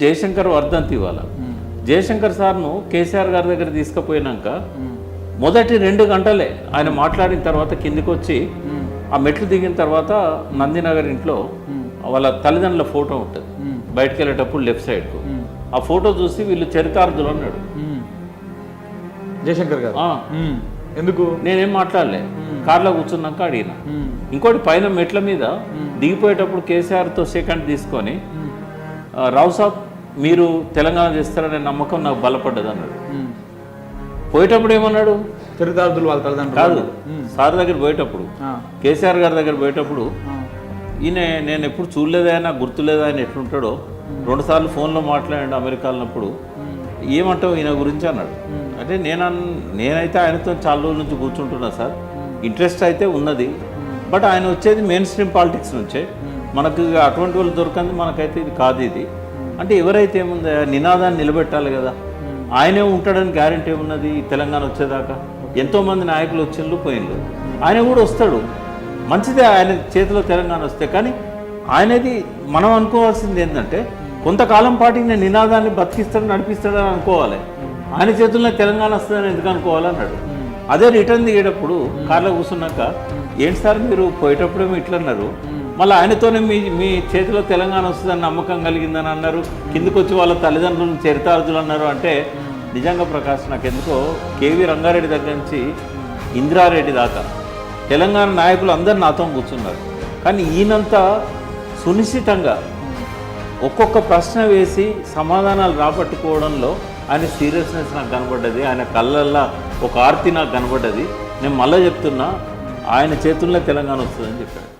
జయశంకర్ వర్ధంతి ఇవాళ జయశంకర్ సార్ను కేసీఆర్ గారి దగ్గర తీసుకుపోయినాక మొదటి 2 గంటలే ఆయన మాట్లాడిన తర్వాత కిందికి వచ్చి ఆ మెట్లు దిగిన తర్వాత నందినగర్ ఇంట్లో వాళ్ళ తల్లిదండ్రుల ఫోటో ఉంటుంది బయటకు వెళ్ళేటప్పుడు లెఫ్ట్ సైడ్కు ఆ ఫోటో చూసి వీళ్ళు చరితార్థులు అన్నాడు జయశంకర్ గారు. ఎందుకు నేనేం మాట్లాడలే కార్లో కూర్చున్నాక అడిగిన ఇంకోటి పైన మెట్ల మీద దిగిపోయేటప్పుడు కేసీఆర్తో సెకండ్ తీసుకొని రావు సాబ్ మీరు తెలంగాణ చేస్తారనే నమ్మకం నాకు బలపడ్డది అన్నాడు. పోయేటప్పుడు ఏమన్నాడు చరితార్థులు వాళ్ళ తల్లిదండ్రులు కాదు సార్ దగ్గర పోయేటప్పుడు కేసీఆర్ గారి దగ్గర పోయేటప్పుడు ఈయన నేను ఎప్పుడు చూడలేదా నాకు గుర్తులేదా ఆయన ఎట్లుంటాడో 2 సార్లు ఫోన్లో మాట్లాడాడు అమెరికాలో ఏమంటావు ఈయన గురించి అన్నాడు. అంటే నేనైతే ఆయనతో చాలా రోజుల నుంచి కూర్చుంటున్నా సార్, ఇంట్రెస్ట్ అయితే ఉన్నది, బట్ ఆయన వచ్చేది మెయిన్ స్ట్రీమ్ పాలిటిక్స్ నుంచే, మనకు అటువంటి వాళ్ళు దొరకంది మనకైతే ఇది కాదు ఇది అంటే ఎవరైతే ఏముంది నినాదాన్ని నిలబెట్టాలి కదా, ఆయనే ఉంటాడని గ్యారెంటీ ఉన్నది తెలంగాణ వచ్చేదాకా. ఎంతోమంది నాయకులు వచ్చిండ్రు పోయిండ్రు, ఆయన కూడా వస్తాడు మంచిదే ఆయన చేతిలో తెలంగాణ వస్తే. కానీ ఆయనది మనం అనుకోవాల్సింది ఏంటంటే కొంతకాలం పాటు నేను నినాదాన్ని బతికిస్తాడు నడిపిస్తాడని అనుకోవాలి, ఆయన చేతుల్లో తెలంగాణ వస్తుందని ఎందుకు అనుకోవాలన్నాడు. అదే రిటర్న్ దిగేటప్పుడు కార్లో కూర్చున్నాక ఏంటి సార్ మీరు పోయేటప్పుడేమో ఇట్లన్నారు, మళ్ళీ ఆయనతోనే మీ చేతిలో తెలంగాణ వస్తుందని నమ్మకం కలిగిందని అన్నారు, కిందకు వచ్చి వాళ్ళ తల్లిదండ్రులను చరితార్థులు అన్నారు. అంటే నిజంగా ప్రకాష్ నాకు ఎందుకో కేవీ రంగారెడ్డి దగ్గర నుంచి ఇందిరారెడ్డి దాకా తెలంగాణ నాయకులు అందరూ నాతో కూర్చున్నారు, కానీ ఈయనంతా సునిశ్చితంగా ఒక్కొక్క ప్రశ్న వేసి సమాధానాలు రాబట్టుకోవడంలో ఆయన సీరియస్నెస్ నాకు కనబడ్డది, ఆయన కళ్ళల్లో ఒక ఆర్తి నాకు కనబడ్డది. నేను మళ్ళీ చెప్తున్నా ఆయన చేతుల్లో తెలంగాణ వస్తుందని చెప్పాడు.